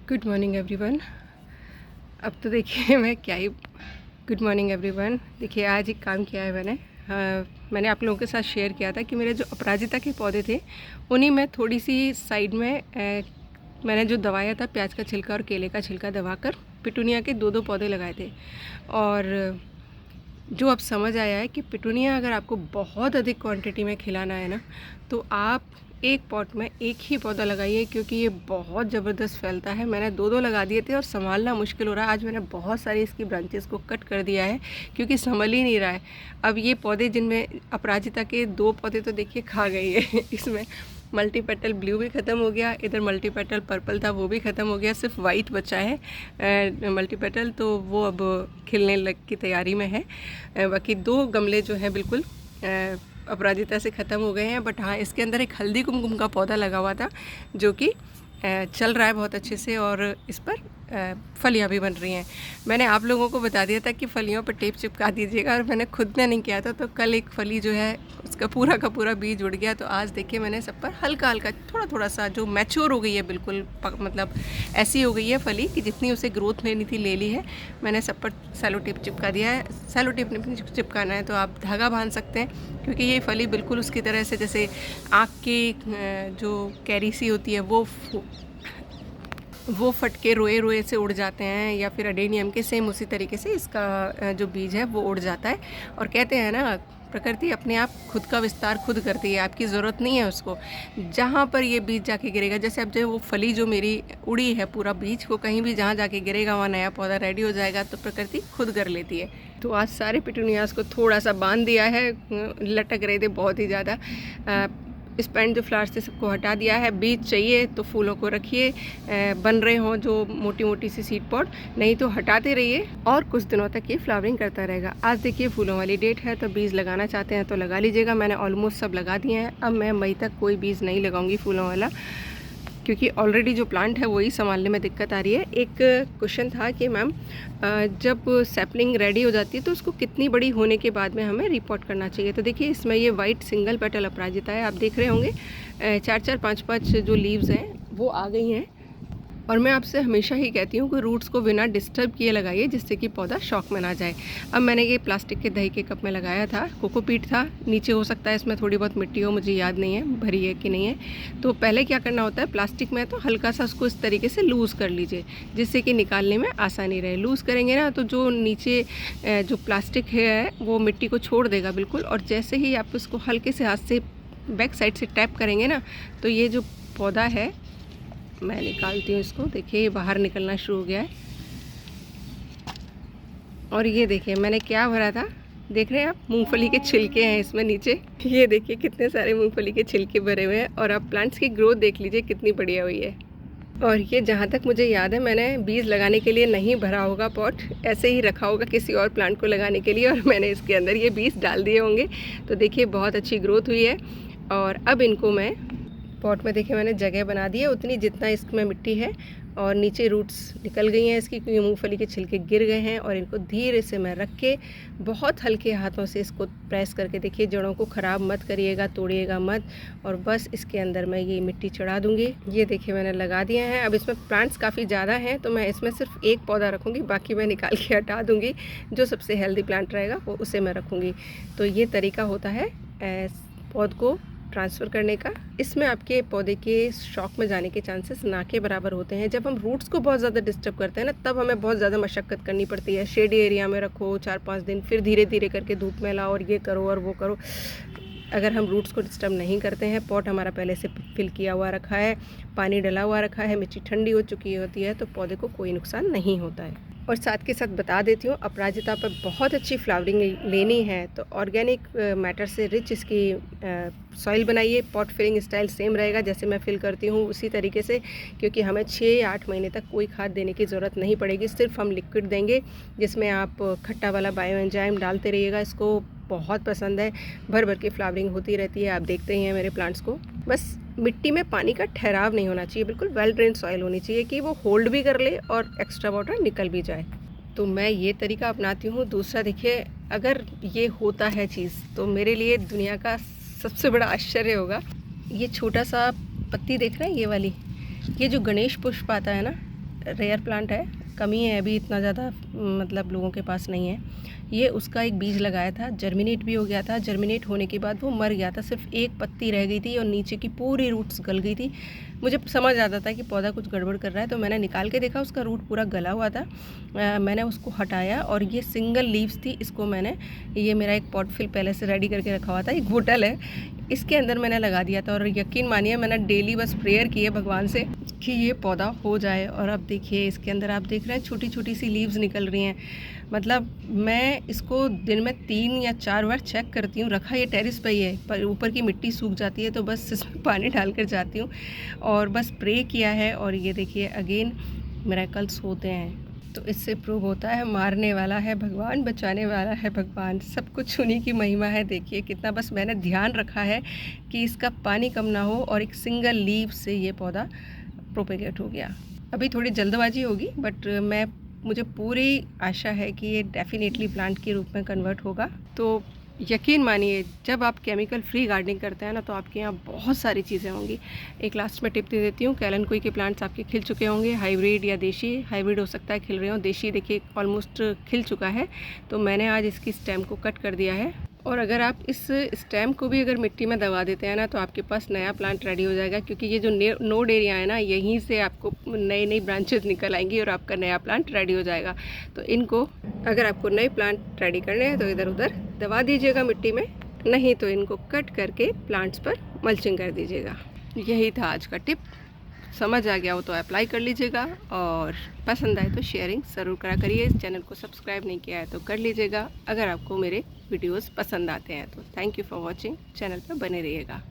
Good morning everyone. अब तो देखिए मैं क्या ही गुड मॉर्निंग एवरीवन। देखिए आज एक काम किया है मैंने आप लोगों के साथ शेयर किया था कि मेरे जो अपराजिता के पौधे थे उन्हीं में थोड़ी सी साइड में मैंने जो दबाया था प्याज का छिलका और केले का छिलका दबाकर पिटूनिया के दो पौधे लगाए थे। और जो अब समझ आया है कि पिटूनिया अगर आपको बहुत अधिक क्वांटिटी में खिलाना है ना, तो आप एक पॉट में एक ही पौधा लगाइए, क्योंकि ये बहुत ज़बरदस्त फैलता है। मैंने दो लगा दिए थे और संभालना मुश्किल हो रहा है। आज मैंने बहुत सारी इसकी ब्रांचेस को कट कर दिया है क्योंकि संभल ही नहीं रहा है। अब ये पौधे जिनमें अपराजिता के दो पौधे तो देखिए खा गई है इसमें मल्टी पेटल ब्लू भी ख़त्म हो गया, इधर मल्टी पेटल पर्पल था वो भी ख़त्म हो गया, सिर्फ वाइट बचा है मल्टी पेटल, तो वो अब खिलने लग की तैयारी में है। बाकी दो गमले जो हैं बिल्कुल अपराजिता से ख़त्म हो गए हैं। बट हाँ, इसके अंदर एक हल्दी कुमकुम का पौधा लगा हुआ था जो कि चल रहा है बहुत अच्छे से और इस पर फलियाँ भी बन रही हैं। मैंने आप लोगों को बता दिया था कि फलियों पर टेप चिपका दीजिएगा, और मैंने खुद ने नहीं किया था। तो कल एक फली जो है उसका पूरा का पूरा बीज उड़ गया। तो आज देखिए मैंने सब पर हल्का हल्का थोड़ा सा जो मैच्योर हो गई है बिल्कुल मतलब ऐसी हो गई है फली कि जितनी उसे ग्रोथ लेनी थी ले ली है। मैंने सब पर सैलो टेप चिपका दिया है। सैलो टेप नहीं चिपकाना है तो आप धागा बांध सकते हैं, क्योंकि ये फली बिल्कुल उसकी तरह से जैसे आँख की जो कैरी सी होती है वो फट के रोए से उड़ जाते हैं, या फिर अडेनियम के सेम उसी तरीके से इसका जो बीज है वो उड़ जाता है। और कहते हैं ना, प्रकृति अपने आप खुद का विस्तार खुद करती है, आपकी ज़रूरत नहीं है उसको। जहाँ पर ये बीज जाके गिरेगा, जैसे अब जो वो फली जो मेरी उड़ी है पूरा बीज, वो कहीं भी जहाँ जाके गिरेगा वहाँ नया पौधा रेडी हो जाएगा, तो प्रकृति खुद कर लेती है। तो आज सारे पिटूनियास को थोड़ा सा बांध दिया है, लटक रहे थे बहुत ही ज़्यादा। स्पेंड जो फ्लावर्स थे सबको हटा दिया है। बीज चाहिए तो फूलों को रखिए, बन रहे हों जो मोटी मोटी सी सीड पॉट, नहीं तो हटाते रहिए और कुछ दिनों तक ये फ्लावरिंग करता रहेगा। आज देखिए फूलों वाली डेट है, तो बीज लगाना चाहते हैं तो लगा लीजिएगा। मैंने ऑलमोस्ट सब लगा दिए हैं। अब मैं मई तक कोई बीज नहीं लगाऊंगी फूलों वाला, क्योंकि ऑलरेडी जो प्लांट है वही संभालने में दिक्कत आ रही है। एक क्वेश्चन था कि मैम जब सैपलिंग रेडी हो जाती है तो उसको कितनी बड़ी होने के बाद में हमें रिपोर्ट करना चाहिए। तो देखिए इसमें ये वाइट सिंगल पेटल अपराजिता है, आप देख रहे होंगे 4-4 5-5 जो लीव्स हैं वो आ गई हैं। और मैं आपसे हमेशा ही कहती हूँ कि रूट्स को बिना डिस्टर्ब किए लगाइए, जिससे कि पौधा शॉक में ना जाए। अब मैंने ये प्लास्टिक के दही के कप में लगाया था, कोकोपीट था, नीचे हो सकता है इसमें थोड़ी बहुत मिट्टी हो, मुझे याद नहीं है भरी है कि नहीं है। तो पहले क्या करना होता है, प्लास्टिक में तो हल्का सा उसको इस तरीके से लूज़ कर लीजिए, जिससे कि निकालने में आसानी रहे। लूज़ करेंगे ना तो जो नीचे जो प्लास्टिक है वो मिट्टी को छोड़ देगा बिल्कुल। और जैसे ही आप उसको हल्के से हाथ से बैक साइड से टैप करेंगे ना, तो ये जो पौधा है, मैं निकालती हूँ इसको, देखिए ये बाहर निकलना शुरू हो गया है। और ये देखिए मैंने क्या भरा था, देख रहे हैं आप, मूंगफली के छिलके हैं इसमें नीचे। ये देखिए कितने सारे मूंगफली के छिलके भरे हुए हैं। और आप प्लांट्स की ग्रोथ देख लीजिए कितनी बढ़िया हुई है। और ये जहाँ तक मुझे याद है मैंने बीज लगाने के लिए नहीं भरा होगा पॉट, ऐसे ही रखा होगा किसी और प्लांट को लगाने के लिए, और मैंने इसके अंदर ये बीज डाल दिए होंगे। तो देखिए बहुत अच्छी ग्रोथ हुई है। और अब इनको मैं पॉट में देखिए मैंने जगह बना दी है उतनी जितना इसमें मिट्टी है, और नीचे रूट्स निकल गई हैं इसकी, क्योंकि मूंगफली के छिलके गिर गए हैं। और इनको धीरे से मैं रख के बहुत हल्के हाथों से इसको प्रेस करके, देखिए जड़ों को ख़राब मत करिएगा, तोड़िएगा मत। और बस इसके अंदर मैं ये मिट्टी चढ़ा दूँगी। ये देखिए मैंने लगा दिए हैं। अब इसमें प्लांट्स काफ़ी ज़्यादा हैं, तो मैं इसमें सिर्फ एक पौधा रखूँगी, बाकी मैं निकाल के हटा दूँगी। जो सबसे हेल्दी प्लांट रहेगा वो उसे मैं रखूँगी। तो ये तरीका होता है पौध को ट्रांसफ़र करने का। इसमें आपके पौधे के शॉक में जाने के चांसेस ना के बराबर होते हैं। जब हम रूट्स को बहुत ज़्यादा डिस्टर्ब करते हैं ना, तब हमें बहुत ज़्यादा मशक्क़त करनी पड़ती है। शेडी एरिया में रखो 4-5 दिन, फिर धीरे धीरे करके धूप में लाओ, और ये करो और वो करो। अगर हम रूट्स को डिस्टर्ब नहीं करते हैं, पॉट हमारा पहले से फिल किया हुआ रखा है, पानी डला हुआ रखा है, मिट्टी ठंडी हो चुकी होती है, तो पौधे को कोई नुकसान नहीं होता है। और साथ के साथ बता देती हूँ, अपराजिता पर बहुत अच्छी फ्लावरिंग लेनी है तो ऑर्गेनिक मैटर से रिच इसकी सॉइल बनाइए। पॉट फिलिंग स्टाइल सेम रहेगा जैसे मैं फिल करती हूँ उसी तरीके से, क्योंकि हमें 6 या 8 महीने तक कोई खाद देने की ज़रूरत नहीं पड़ेगी। सिर्फ हम लिक्विड देंगे, जिसमें आप खट्टा वाला बायो एंजाइम डालते रहिएगा। इसको बहुत पसंद है, भर भर के फ्लावरिंग होती रहती है, आप देखते ही हैं मेरे प्लांट्स को। बस मिट्टी में पानी का ठहराव नहीं होना चाहिए, बिल्कुल वेल ड्रेन सॉइल होनी चाहिए कि वो होल्ड भी कर ले और एक्स्ट्रा वाटर निकल भी जाए। तो मैं ये तरीका अपनाती हूँ। दूसरा देखिए, अगर ये होता है चीज़ तो मेरे लिए दुनिया का सबसे बड़ा आश्चर्य होगा। ये छोटा सा पत्ती देख रहे हैं, ये वाली, ये जो गणेश पुष्प आता है ना, रेयर प्लांट है, कमी है अभी, इतना ज़्यादा मतलब लोगों के पास नहीं है। ये उसका एक बीज लगाया था, जर्मिनेट भी हो गया था। जर्मिनेट होने के बाद वो मर गया था, सिर्फ एक पत्ती रह गई थी और नीचे की पूरी रूट्स गल गई थी। मुझे समझ आता था कि पौधा कुछ गड़बड़ कर रहा है, तो मैंने निकाल के देखा, उसका रूट पूरा गला हुआ था। मैंने उसको हटाया और ये सिंगल लीव्स थी, इसको मैंने, ये मेरा एक पॉट फिल पहले से रेडी करके रखा हुआ था, एक बोतल है, इसके अंदर मैंने लगा दिया था। और यकीन मानिए मैंने डेली बस प्रेयर की है भगवान से कि ये पौधा हो जाए। और अब देखिए इसके अंदर आप देख रहे हैं छोटी छोटी सी लीव्स निकल रही हैं। मतलब मैं इसको दिन में 3 या 4 बार चेक करती हूँ। रखा ये टेरिस पे ही है, पर ऊपर की मिट्टी सूख जाती है तो बस इसमें पानी डाल कर जाती हूँ और बस प्रे किया है। और ये देखिए अगेन मिरेकल्स होते हैं। तो इससे प्रूव होता है मारने वाला है भगवान, बचाने वाला है भगवान, सब कुछ उन्हीं की महिमा है। देखिए कितना बस मैंने ध्यान रखा है कि इसका पानी कम ना हो और एक सिंगल लीव से ये पौधा प्रोपेगेट हो गया। अभी थोड़ी जल्दबाजी होगी बट मुझे पूरी आशा है कि ये डेफिनेटली प्लांट के रूप में कन्वर्ट होगा। तो यकीन मानिए जब आप केमिकल फ्री गार्डनिंग करते हैं ना तो आपके यहाँ बहुत सारी चीज़ें होंगी। एक लास्ट में टिप दे देती हूँ, कैलन-कोई के प्लांट्स आपके खिल चुके होंगे, हाइब्रिड या देशी। हाइब्रिड हो सकता है खिल रहे हों, देशी देखिए ऑलमोस्ट खिल चुका है। तो मैंने आज इसकी स्टेम को कट कर दिया है। और अगर आप इस स्टेम को भी अगर मिट्टी में दबा देते हैं ना तो आपके पास नया प्लांट रेडी हो जाएगा, क्योंकि ये जो नोड एरिया है ना यहीं से आपको नई नई ब्रांचेस निकल आएंगी और आपका नया प्लांट रेडी हो जाएगा। तो इनको अगर आपको नए प्लांट रेडी करने हैं तो इधर उधर दबा दीजिएगा मिट्टी में, नहीं तो इनको कट करके प्लांट्स पर मल्चिंग कर दीजिएगा। यही था आज का टिप। समझ आ गया हो तो अप्लाई कर लीजिएगा और पसंद आए तो शेयरिंग ज़रूर करा करिए। इस चैनल को सब्सक्राइब नहीं किया है तो कर लीजिएगा अगर आपको मेरे वीडियोस पसंद आते हैं तो। Thank you for watching, channel पर बने रहिएगा।